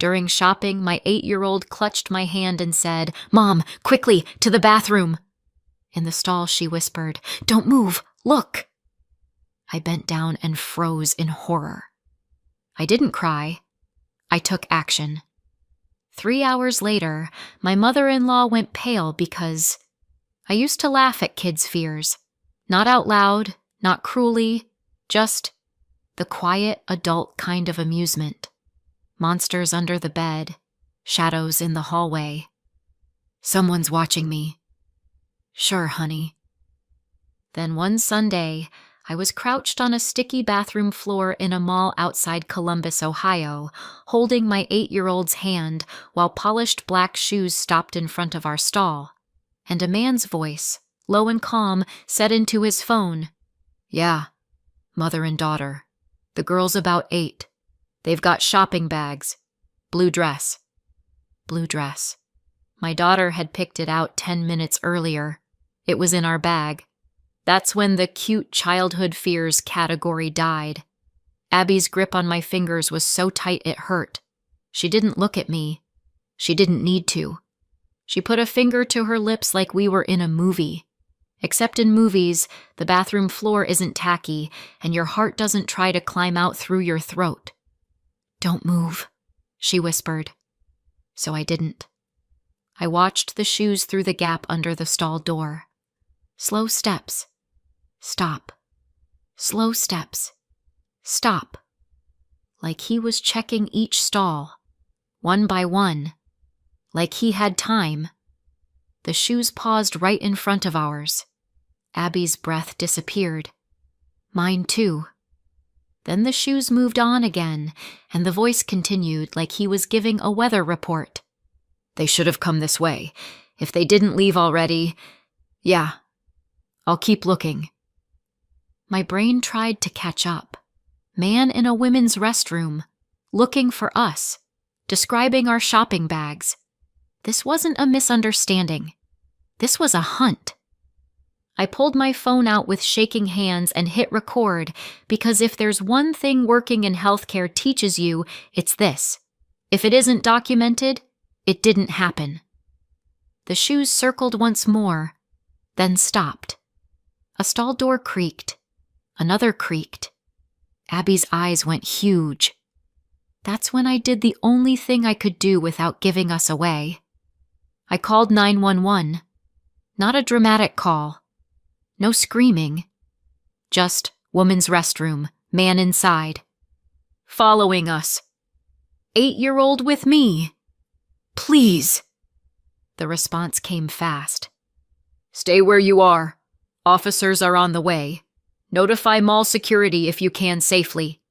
During shopping, my 8-year-old clutched my hand and said, "Mom, quickly, to the bathroom." In the stall, she whispered, "Don't move, look." I bent down and froze in horror. I didn't cry. I took action. 3 hours later, my mother-in-law went pale because I used to laugh at kids' fears. Not out loud, not cruelly, just the quiet adult kind of amusement. Monsters under the bed, shadows in the hallway. "Someone's watching me." "Sure, honey." Then one Sunday, I was crouched on a sticky bathroom floor in a mall outside Columbus, Ohio, holding my 8-year-old's hand while polished black shoes stopped in front of our stall, and a man's voice, low and calm, said into his phone, "Yeah, mother and daughter. The girl's about 8. They've got shopping bags. Blue dress." Blue dress. My daughter had picked it out 10 minutes earlier. It was in our bag. That's when the cute childhood fears category died. Abby's grip on my fingers was so tight it hurt. She didn't look at me. She didn't need to. She put a finger to her lips like we were in a movie. Except in movies, the bathroom floor isn't tacky, and your heart doesn't try to climb out through your throat. "Don't move," she whispered. So I didn't. I watched the shoes through the gap under the stall door. Slow steps. Stop. Slow steps. Stop. Like he was checking each stall, one by one. Like he had time. The shoes paused right in front of ours. Abby's breath disappeared. Mine too. Then the shoes moved on again, and the voice continued like he was giving a weather report. "They should have come this way. If they didn't leave already, yeah. I'll keep looking." My brain tried to catch up. Man in a women's restroom, looking for us, describing our shopping bags. This wasn't a misunderstanding. This was a hunt. I pulled my phone out with shaking hands and hit record because if there's one thing working in healthcare teaches you, it's this. If it isn't documented, it didn't happen. The shoes circled once more, then stopped. A stall door creaked. Another creaked. Abby's eyes went huge. That's when I did the only thing I could do without giving us away. I called 911. Not a dramatic call. No screaming. Just woman's restroom, man inside. Following us. 8-year-old with me. Please. The response came fast. "Stay where you are. Officers are on the way. Notify mall security if you can safely."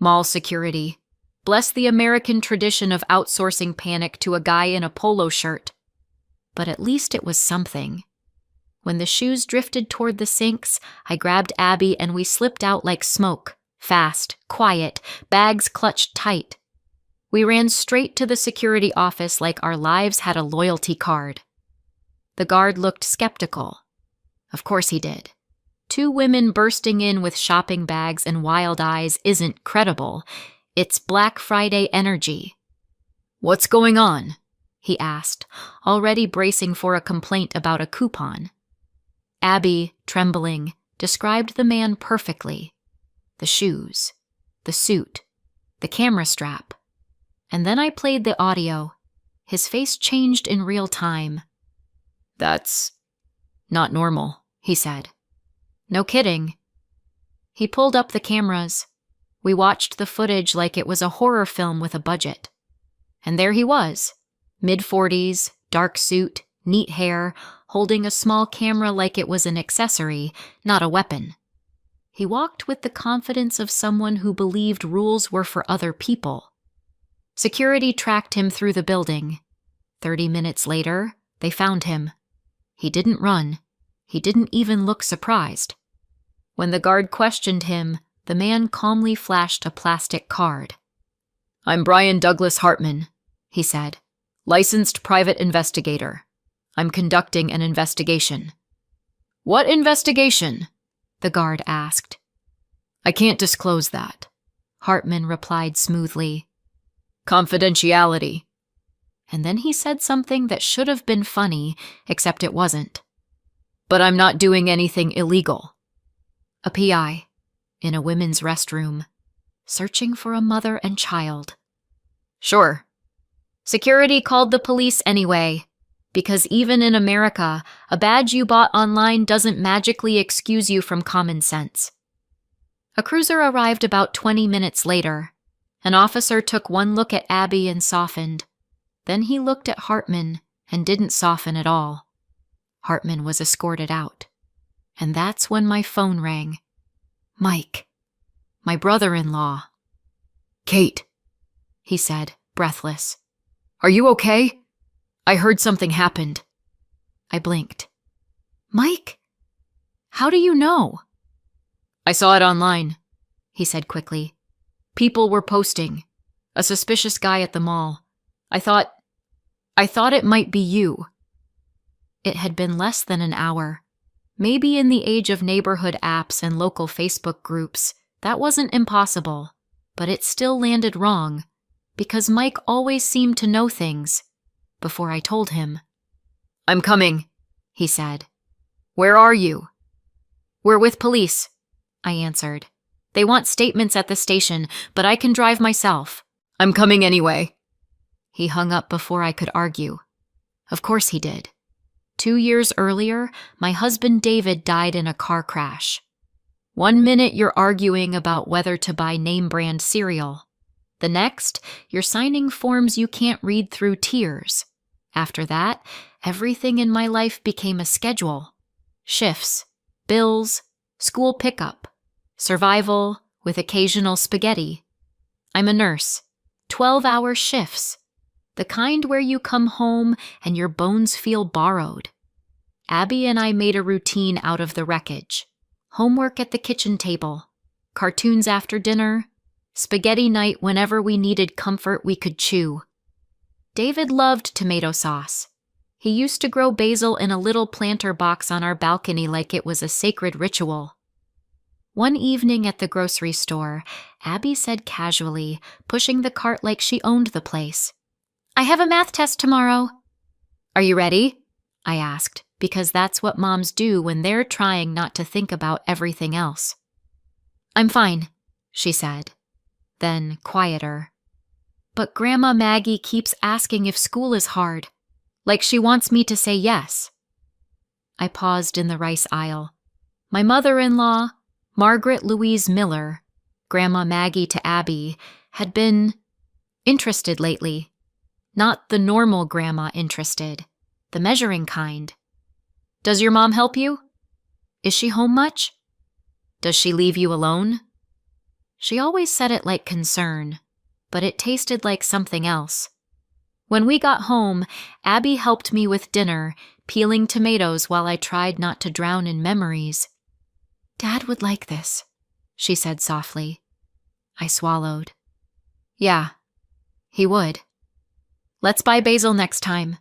Mall security. Bless the American tradition of outsourcing panic to a guy in a polo shirt. But at least it was something. When the shoes drifted toward the sinks, I grabbed Abby and we slipped out like smoke, fast, quiet, bags clutched tight. We ran straight to the security office like our lives had a loyalty card. The guard looked skeptical. Of course he did. 2 women bursting in with shopping bags and wild eyes isn't credible. It's Black Friday energy. "What's going on?" he asked, already bracing for a complaint about a coupon. Abby, trembling, described the man perfectly. The shoes, the suit, the camera strap. And then I played the audio. His face changed in real time. "That's not normal," he said. "No kidding." He pulled up the cameras. We watched the footage like it was a horror film with a budget. And there he was, mid-40s, dark suit, neat hair, holding a small camera like it was an accessory, not a weapon. He walked with the confidence of someone who believed rules were for other people. Security tracked him through the building. 30 minutes later, they found him. He didn't run. He didn't even look surprised. When the guard questioned him, the man calmly flashed a plastic card. "I'm Brian Douglas Hartman," he said. "Licensed private investigator. I'm conducting an investigation." "What investigation?" the guard asked. "I can't disclose that," Hartman replied smoothly. Confidentiality. And then he said something that should have been funny, except it wasn't. But I'm not doing anything illegal. A PI, in a women's restroom, searching for a mother and child. Sure. Security called the police anyway, because even in America, a badge you bought online doesn't magically excuse you from common sense. A cruiser arrived about 20 minutes later. An officer took one look at Abby and softened. Then he looked at Hartman and didn't soften at all. Hartman was escorted out. And that's when my phone rang. Mike, my brother-in-law. Kate, he said, breathless. Are you okay? I heard something happened. I blinked. Mike? How do you know? I saw it online, he said quickly. People were posting. A suspicious guy at the mall. I thought it might be you. It had been less than an hour. Maybe in the age of neighborhood apps and local Facebook groups, that wasn't impossible, but it still landed wrong, because Mike always seemed to know things, before I told him. I'm coming, he said. Where are you? We're with police, I answered. They want statements at the station, but I can drive myself. I'm coming anyway. He hung up before I could argue. Of course he did. 2 years earlier, my husband David died in a car crash. 1 minute you're arguing about whether to buy name-brand cereal. The next, you're signing forms you can't read through tears. After that, everything in my life became a schedule. Shifts, bills, school pickup, survival with occasional spaghetti. I'm a nurse. 12-hour shifts. The kind where you come home and your bones feel borrowed. Abby and I made a routine out of the wreckage. Homework at the kitchen table, cartoons after dinner, spaghetti night whenever we needed comfort we could chew. David loved tomato sauce. He used to grow basil in a little planter box on our balcony like it was a sacred ritual. One evening at the grocery store, Abby said casually, pushing the cart like she owned the place, I have a math test tomorrow. Are you ready? I asked, because that's what moms do when they're trying not to think about everything else. I'm fine, she said. Then, quieter. But Grandma Maggie keeps asking if school is hard, like she wants me to say yes. I paused in the rice aisle. My mother-in-law, Margaret Louise Miller, Grandma Maggie to Abby, had been interested lately. Not the normal grandma interested, the measuring kind. Does your mom help you? Is she home much? Does she leave you alone? She always said it like concern, but it tasted like something else. When we got home, Abby helped me with dinner, peeling tomatoes while I tried not to drown in memories. Dad would like this, she said softly. I swallowed. Yeah, he would. Let's buy basil next time,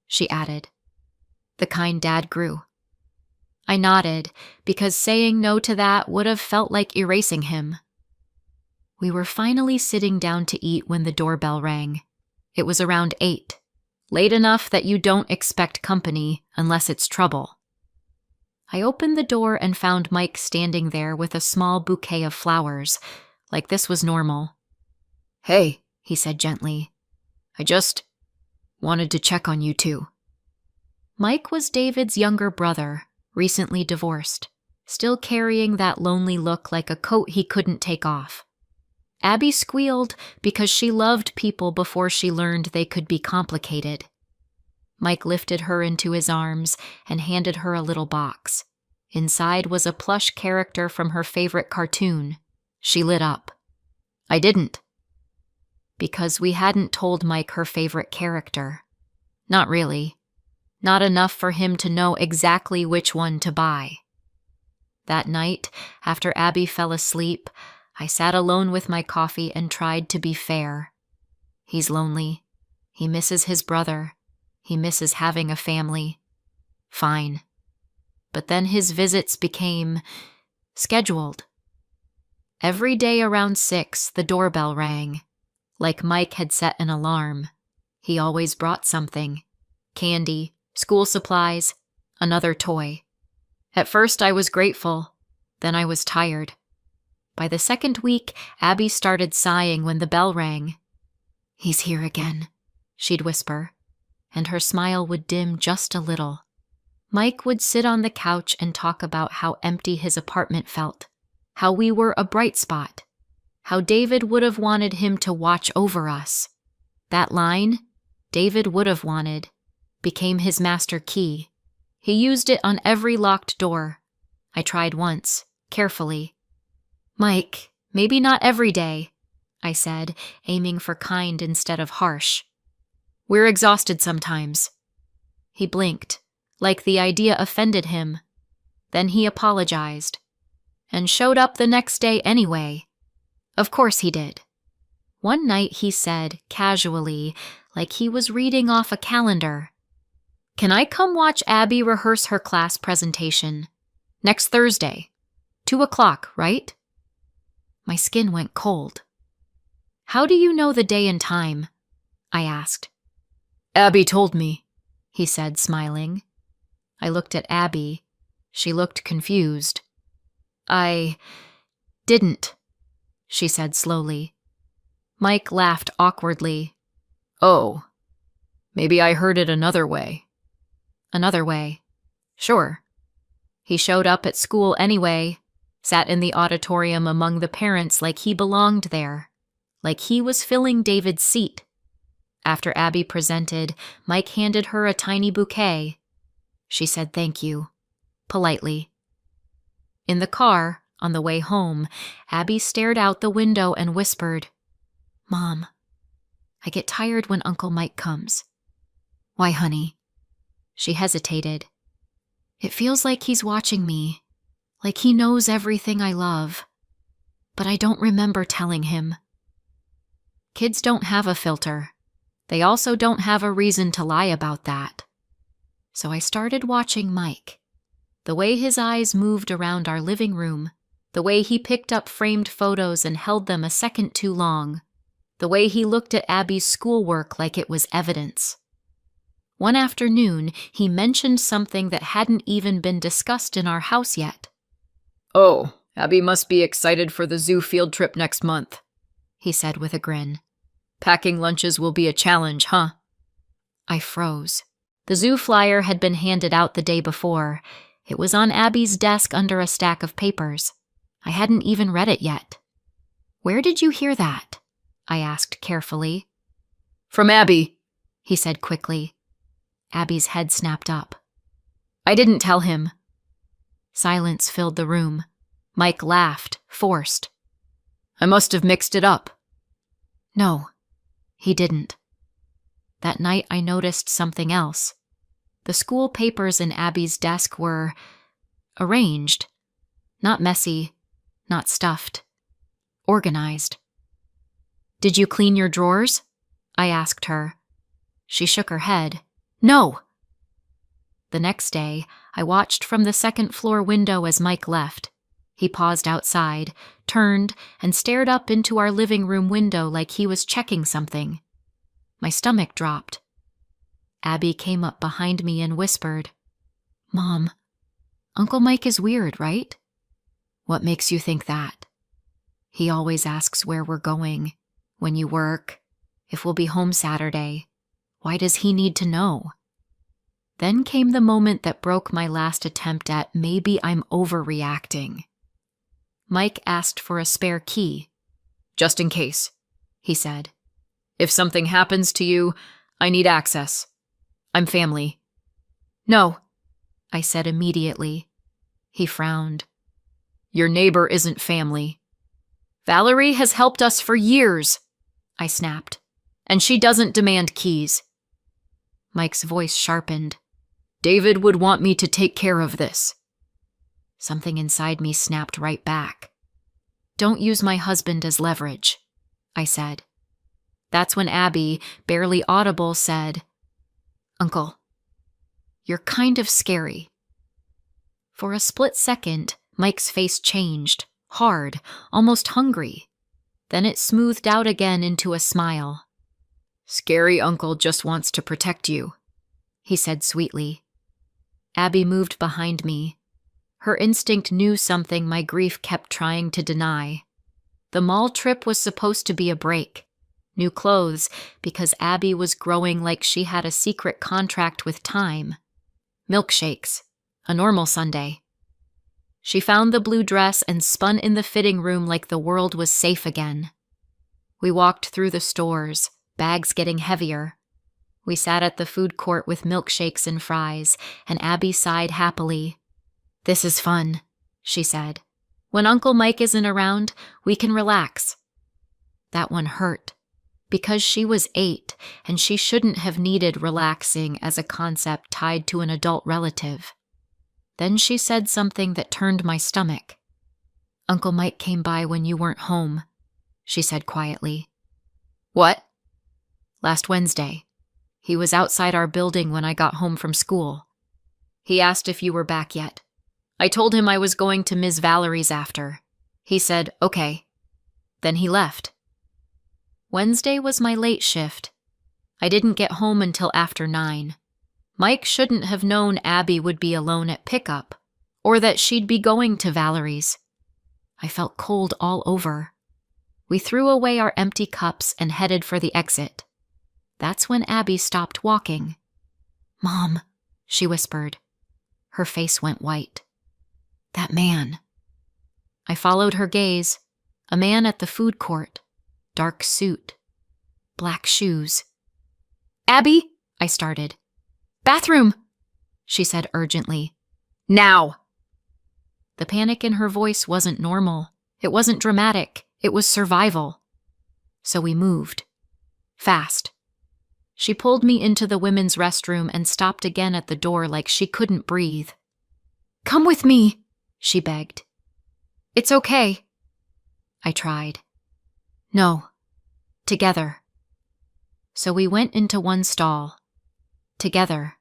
she added. The kind Dad grew. I nodded, because saying no to that would have felt like erasing him. We were finally sitting down to eat when the doorbell rang. It was around 8, late enough that you don't expect company unless it's trouble. I opened the door and found Mike standing there with a small bouquet of flowers, like this was normal. Hey, he said gently. I just wanted to check on you too. Mike was David's younger brother, recently divorced, still carrying that lonely look like a coat he couldn't take off. Abby squealed because she loved people before she learned they could be complicated. Mike lifted her into his arms and handed her a little box. Inside was a plush character from her favorite cartoon. She lit up. I didn't. Because we hadn't told Mike her favorite character. Not really. Not enough for him to know exactly which one to buy. That night, after Abby fell asleep, I sat alone with my coffee and tried to be fair. He's lonely. He misses his brother. He misses having a family. Fine. But then his visits became scheduled. Every day around 6, the doorbell rang. like Mike had set an alarm. He always brought something: candy, school supplies, another toy. At first I was grateful, then I was tired. By the second week, Abby started sighing when the bell rang. "He's here again," she'd whisper, and her smile would dim just a little. Mike would sit on the couch and talk about how empty his apartment felt, how we were a bright spot, how David would have wanted him to watch over us. That line, "David would have wanted," became his master key. He used it on every locked door. I tried once, carefully. "Mike, maybe not every day," I said, aiming for kind instead of harsh. "We're exhausted sometimes." He blinked, like the idea offended him. Then he apologized, and showed up the next day anyway. Of course he did. One night he said, casually, like he was reading off a calendar, "Can I come watch Abby rehearse her class presentation? Next Thursday. 2:00, right?" My skin went cold. "How do you know the day and time?" I asked. "Abby told me," he said, smiling. I looked at Abby. She looked confused. "I didn't," she said slowly. Mike laughed awkwardly. "Oh, maybe I heard it another way." "Another way." "Sure." He showed up at school anyway, sat in the auditorium among the parents like he belonged there, like he was filling David's seat. After Abby presented, Mike handed her a tiny bouquet. She said thank you, politely. In the car, on the way home, Abby stared out the window and whispered, "Mom, I get tired when Uncle Mike comes." "Why, honey?" She hesitated. "It feels like he's watching me, like he knows everything I love. But I don't remember telling him." Kids don't have a filter. They also don't have a reason to lie about that. So I started watching Mike. The way his eyes moved around our living room, the way he picked up framed photos and held them a second too long, the way he looked at Abby's schoolwork like it was evidence. One afternoon, he mentioned something that hadn't even been discussed in our house yet. "Oh, Abby must be excited for the zoo field trip next month," he said with a grin. "Packing lunches will be a challenge, huh?" I froze. The zoo flyer had been handed out the day before. It was on Abby's desk under a stack of papers. I hadn't even read it yet. "Where did you hear that?" I asked carefully. "From Abby," he said quickly. Abby's head snapped up. "I didn't tell him." Silence filled the room. Mike laughed, forced. "I must have mixed it up." No, he didn't. That night I noticed something else. The school papers in Abby's desk were arranged. Not messy, not stuffed. Organized. "Did you clean your drawers?" I asked her. She shook her head. "No." The next day, I watched from the second-floor window as Mike left. He paused outside, turned, and stared up into our living room window like he was checking something. My stomach dropped. Abby came up behind me and whispered, "Mom, Uncle Mike is weird, right?" "What makes you think that?" "He always asks where we're going, when you work, if we'll be home Saturday. Why does he need to know?" Then came the moment that broke my last attempt at maybe I'm overreacting. Mike asked for a spare key. "Just in case," he said. "If something happens to you, I need access. I'm family." "No," I said immediately. He frowned. "Your neighbor isn't family." "Valerie has helped us for years," I snapped, "and she doesn't demand keys." Mike's voice sharpened. "David would want me to take care of this." Something inside me snapped right back. "Don't use my husband as leverage," I said. That's when Abby, barely audible, said, "Uncle, you're kind of scary." For a split second, Mike's face changed, hard, almost hungry. Then it smoothed out again into a smile. "Scary uncle just wants to protect you," he said sweetly. Abby moved behind me. Her instinct knew something my grief kept trying to deny. The mall trip was supposed to be a break. New clothes, because Abby was growing like she had a secret contract with time. Milkshakes, a normal Sunday. She found the blue dress and spun in the fitting room like the world was safe again. We walked through the stores, bags getting heavier. We sat at the food court with milkshakes and fries, and Abby sighed happily. "This is fun," she said. "When Uncle Mike isn't around, we can relax." That one hurt, because she was 8, and she shouldn't have needed relaxing as a concept tied to an adult relative. Then she said something that turned my stomach. "Uncle Mike came by when you weren't home," she said quietly. "What?" "Last Wednesday. He was outside our building when I got home from school. He asked if you were back yet. I told him I was going to Ms. Valerie's after. He said, okay. Then he left." Wednesday was my late shift. I didn't get home until after 9. Mike shouldn't have known Abby would be alone at pickup, or that she'd be going to Valerie's. I felt cold all over. We threw away our empty cups and headed for the exit. That's when Abby stopped walking. "Mom," she whispered. Her face went white. "That man." I followed her gaze. A man at the food court. Dark suit. Black shoes. "Abby," I started. "Bathroom," she said urgently. "Now!" The panic in her voice wasn't normal. It wasn't dramatic. It was survival. So we moved. Fast. She pulled me into the women's restroom and stopped again at the door like she couldn't breathe. "Come with me," she begged. "It's okay." I tried. "No. Together." So we went into one stall. Together.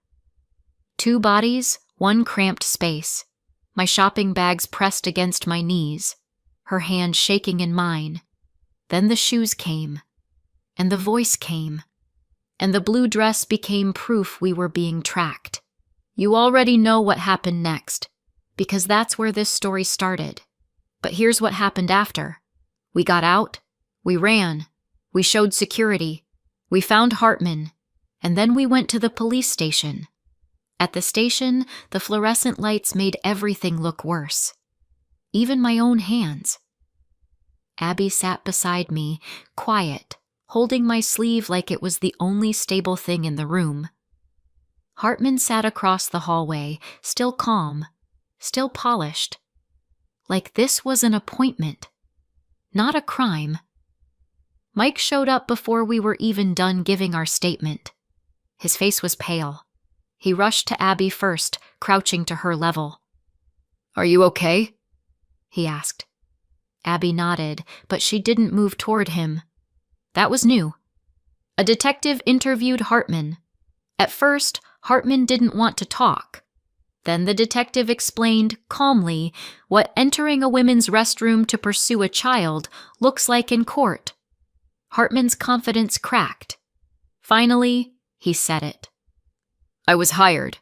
2 bodies, 1 cramped space. My shopping bags pressed against my knees, her hand shaking in mine. Then the shoes came, and the voice came, and the blue dress became proof we were being tracked. You already know what happened next, because that's where this story started. But here's what happened after. We got out, we ran, we showed security, we found Hartman, and then we went to the police station. At the station, the fluorescent lights made everything look worse. Even my own hands. Abby sat beside me, quiet, holding my sleeve like it was the only stable thing in the room. Hartman sat across the hallway, still calm, still polished. Like this was an appointment, not a crime. Mike showed up before we were even done giving our statement. His face was pale. He rushed to Abby first, crouching to her level. "Are you okay?" he asked. Abby nodded, but she didn't move toward him. That was new. A detective interviewed Hartman. At first, Hartman didn't want to talk. Then the detective explained, calmly, what entering a women's restroom to pursue a child looks like in court. Hartman's confidence cracked. Finally, he said it. "I was hired,"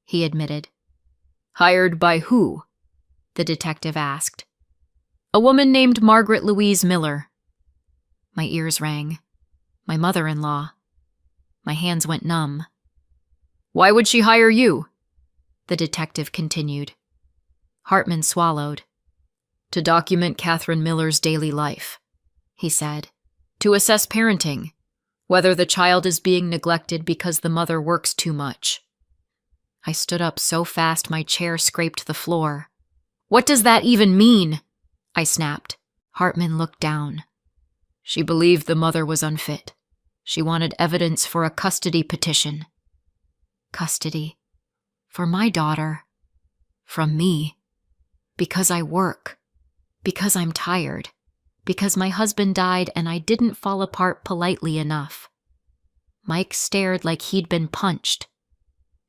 he admitted. "Hired by who?" the detective asked. "A woman named Margaret Louise Miller." My ears rang. My mother-in-law. My hands went numb. "Why would she hire you?" the detective continued. Hartman swallowed. "To document Catherine Miller's daily life," he said. "To assess parenting, whether the child is being neglected because the mother works too much." I stood up so fast my chair scraped the floor. "What does that even mean?" I snapped. Hartman looked down. "She believed the mother was unfit. She wanted evidence for a custody petition." Custody. For my daughter. From me. Because I work. Because I'm tired. Because my husband died and I didn't fall apart politely enough. Mike stared like he'd been punched.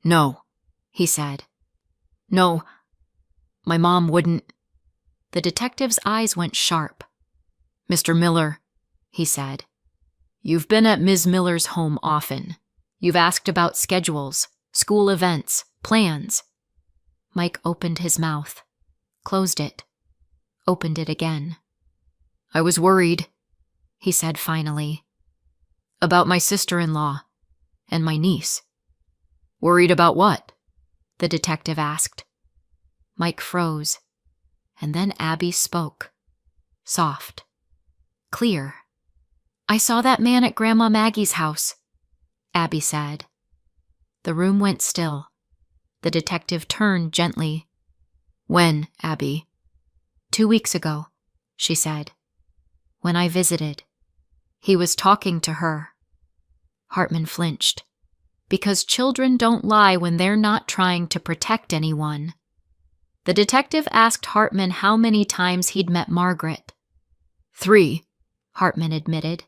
"No," he said. "No, my mom wouldn't." The detective's eyes went sharp. "Mr. Miller," he said, "you've been at Ms. Miller's home often. You've asked about schedules, school events, plans." Mike opened his mouth, closed it, opened it again. "I was worried," he said finally, "about my sister-in-law and my niece." "Worried about what?" the detective asked. Mike froze, and then Abby spoke. Soft. Clear. "I saw that man at Grandma Maggie's house," Abby said. The room went still. The detective turned gently. "When, Abby?" "2 weeks ago," she said. "When I visited. He was talking to her." Hartman flinched. Because children don't lie when they're not trying to protect anyone. The detective asked Hartman how many times he'd met Margaret. 3, Hartman admitted.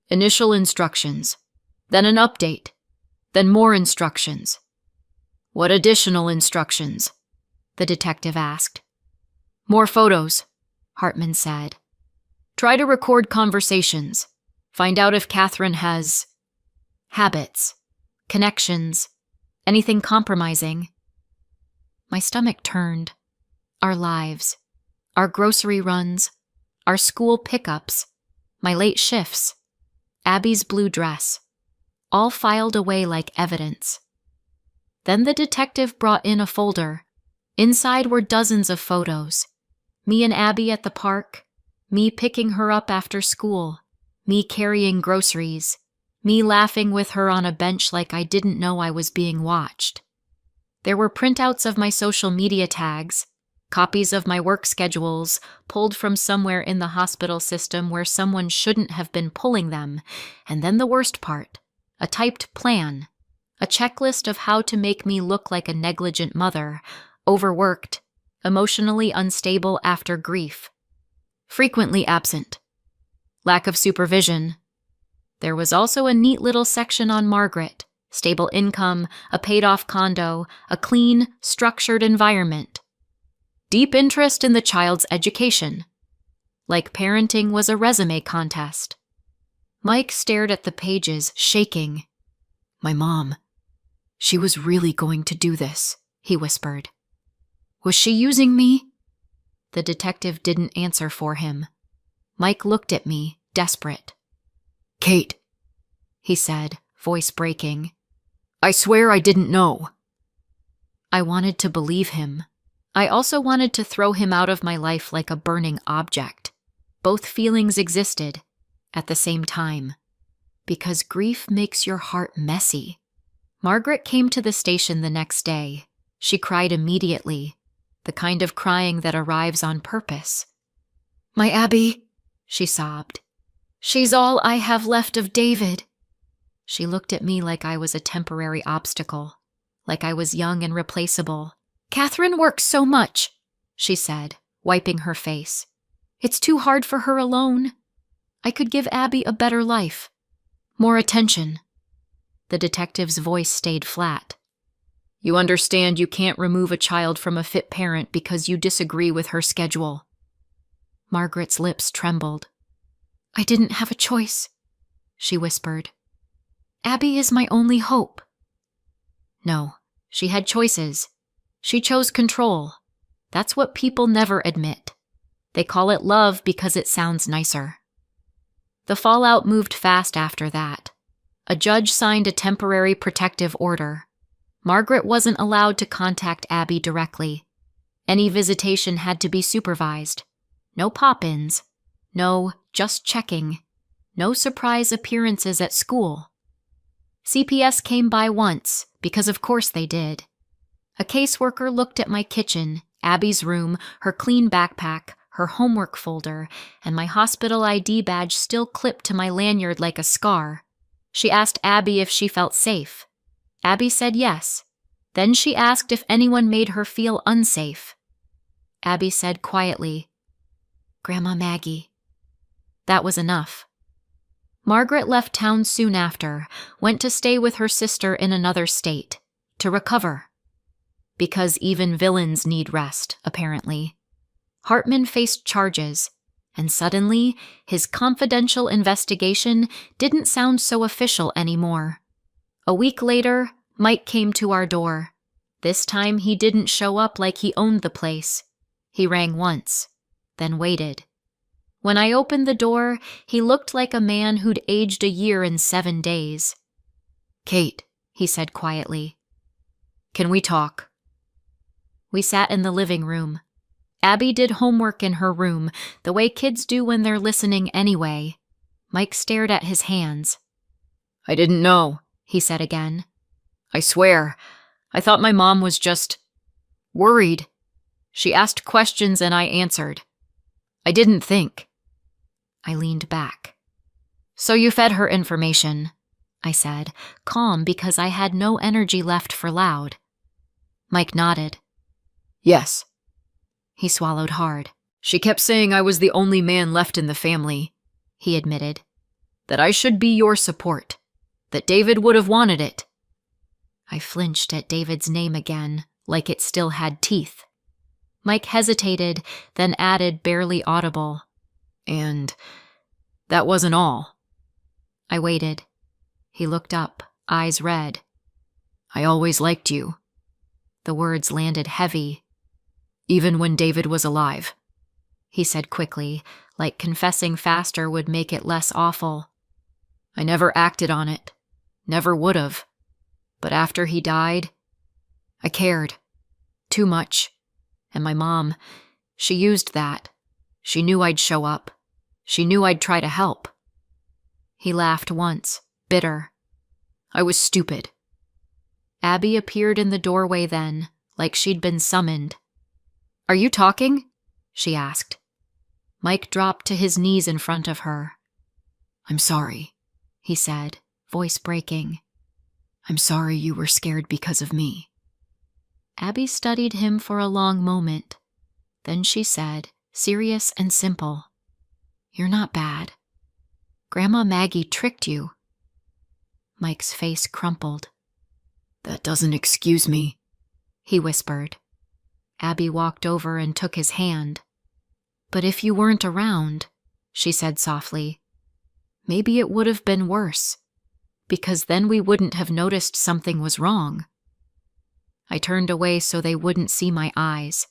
"Initial instructions, then an update, then more instructions." "What additional instructions?" the detective asked. "More photos," Hartman said. "Try to record conversations. Find out if Catherine has habits, connections, anything compromising." My stomach turned. Our lives, our grocery runs, our school pickups, my late shifts, Abby's blue dress, all filed away like evidence. Then the detective brought in a folder. Inside were dozens of photos. Me and Abby at the park, me picking her up after school, me carrying groceries, me laughing with her on a bench like I didn't know I was being watched. There were printouts of my social media tags, copies of my work schedules pulled from somewhere in the hospital system where someone shouldn't have been pulling them, and then the worst part, a typed plan, a checklist of how to make me look like a negligent mother, overworked, emotionally unstable after grief, frequently absent, lack of supervision. There was also a neat little section on Margaret, stable income, a paid-off condo, a clean, structured environment. Deep interest in the child's education. Like parenting was a resume contest. Mike stared at the pages, shaking. "My mom, she was really going to do this," he whispered. "Was she using me?" The detective didn't answer for him. Mike looked at me, desperate. "Kate," he said, voice breaking, "I swear I didn't know." I wanted to believe him. I also wanted to throw him out of my life like a burning object. Both feelings existed at the same time. Because grief makes your heart messy. Margaret came to the station the next day. She cried immediately, the kind of crying that arrives on purpose. "My Abby," she sobbed. "She's all I have left of David." She looked at me like I was a temporary obstacle, like I was young and replaceable. "Catherine works so much," she said, wiping her face. "It's too hard for her alone. I could give Abby a better life. More attention." The detective's voice stayed flat. "You understand you can't remove a child from a fit parent because you disagree with her schedule." Margaret's lips trembled. "I didn't have a choice," she whispered. "Abby is my only hope." No, she had choices. She chose control. That's what people never admit. They call it love because it sounds nicer. The fallout moved fast after that. A judge signed a temporary protective order. Margaret wasn't allowed to contact Abby directly. Any visitation had to be supervised. No pop-ins. No, just checking. No surprise appearances at school. CPS came by once, because of course they did. A caseworker looked at my kitchen, Abby's room, her clean backpack, her homework folder, and my hospital ID badge still clipped to my lanyard like a scar. She asked Abby if she felt safe. Abby said yes. Then she asked if anyone made her feel unsafe. Abby said quietly, "Grandma Maggie." That was enough. Margaret left town soon after, went to stay with her sister in another state, to recover. Because even villains need rest, apparently. Hartman faced charges, And suddenly, his confidential investigation didn't sound so official anymore. A week later, Mike came to our door. This time he didn't show up like he owned the place. He rang once, then waited. When I opened the door, he looked like a man who'd aged a year in 7 days. "Kate," he said quietly, "can we talk?" We sat in the living room. Abby did homework in her room, the way kids do when they're listening anyway. Mike stared at his hands. "I didn't know," he said again. "I swear, I thought my mom was just worried. She asked questions and I answered. I didn't think." I leaned back. "So you fed her information," I said, calm because I had no energy left for loud. Mike nodded. "Yes." He swallowed hard. "She kept saying I was the only man left in the family," he admitted. "That I should be your support. That David would have wanted it." I flinched at David's name again, like it still had teeth. Mike hesitated, then added, barely audible, "And that wasn't all." I waited. He looked up, eyes red. "I always liked you." The words landed heavy. "Even when David was alive," he said quickly, like confessing faster would make it less awful. "I never acted on it. Never would have. But after he died, I cared. Too much. And my mom, she used that. She knew I'd show up. She knew I'd try to help." He laughed once, bitter. "I was stupid." Abby appeared in the doorway then, like she'd been summoned. "Are you talking?" she asked. Mike dropped to his knees in front of her. "I'm sorry," he said, voice breaking. "I'm sorry you were scared because of me." Abby studied him for a long moment. Then she said, serious and simple, "You're not bad. Grandma Maggie tricked you." Mike's face crumpled. "That doesn't excuse me," he whispered. Abby walked over and took his hand. "But if you weren't around," she said softly, "maybe it would have been worse, because then we wouldn't have noticed something was wrong." I turned away so they wouldn't see my eyes,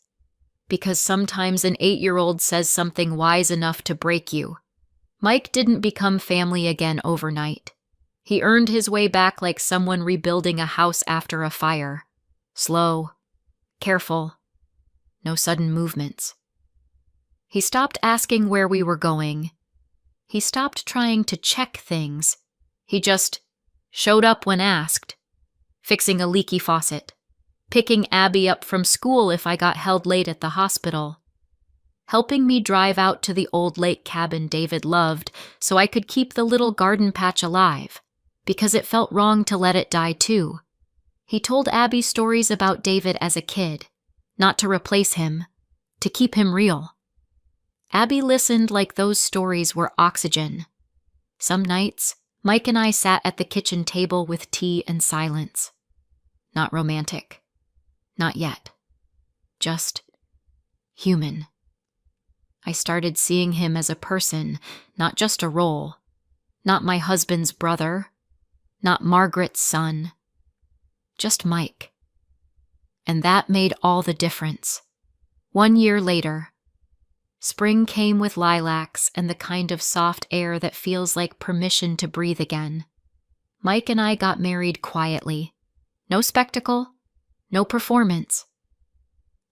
because sometimes an 8-year-old says something wise enough to break you. Mike didn't become family again overnight. He earned his way back like someone rebuilding a house after a fire. Slow, careful, no sudden movements. He stopped asking where we were going. He stopped trying to check things. He just showed up when asked, fixing a leaky faucet, picking Abby up from school if I got held late at the hospital, helping me drive out to the old lake cabin David loved so I could keep the little garden patch alive, because it felt wrong to let it die too. He told Abby stories about David as a kid, not to replace him, to keep him real. Abby listened like those stories were oxygen. Some nights, Mike and I sat at the kitchen table with tea and silence. Not romantic. Not yet. Just human. I started seeing him as a person, not just a role. Not my husband's brother. Not Margaret's son. Just Mike. And that made all the difference. 1 year later, spring came with lilacs and the kind of soft air that feels like permission to breathe again. Mike and I got married quietly. No spectacle, no performance.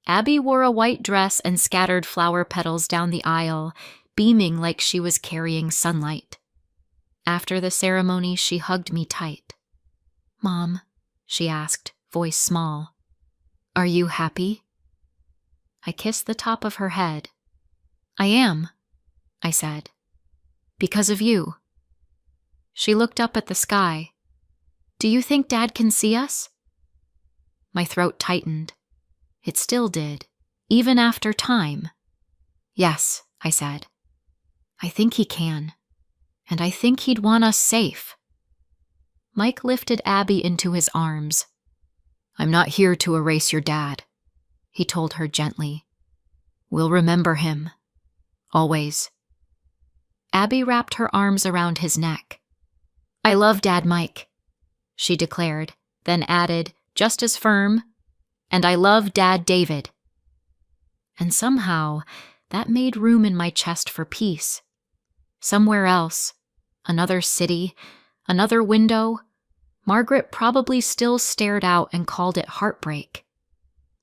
Abby wore a white dress and scattered flower petals down the aisle, beaming like she was carrying sunlight. After the ceremony, she hugged me tight. "Mom," she asked, voice small, "are you happy?" I kissed the top of her head. "I am," I said, "because of you." She looked up at the sky. "Do you think Dad can see us?" My throat tightened. It still did, even after time. "Yes," I said. "I think he can. And I think he'd want us safe." Mike lifted Abby into his arms. "I'm not here to erase your dad," he told her gently. "We'll remember him. Always." Abby wrapped her arms around his neck. "I love Dad Mike," she declared, then added, just as firm, "and I love Dad David." And somehow, that made room in my chest for peace. Somewhere else, another city, another window, Margaret probably still stared out and called it heartbreak.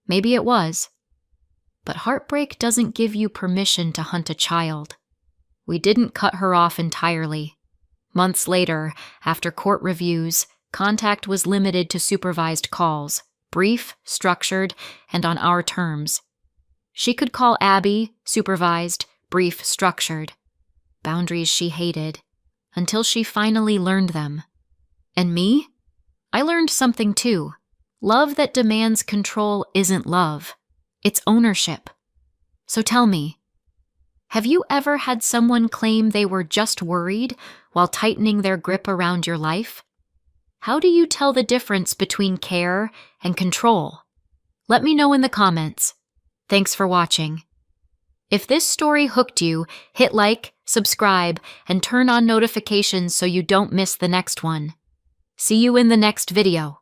Maybe it was. But heartbreak doesn't give you permission to hunt a child. We didn't cut her off entirely. Months later, after court reviews, contact was limited to supervised calls, brief, structured, and on our terms. She could call Abby, supervised, brief, structured. Boundaries she hated, until she finally learned them. And me? I learned something too. Love that demands control isn't love. It's ownership. So tell me, have you ever had someone claim they were just worried while tightening their grip around your life? How do you tell the difference between care and control? Let me know in the comments. Thanks for watching. If this story hooked you, hit like, subscribe, and turn on notifications so you don't miss the next one. See you in the next video.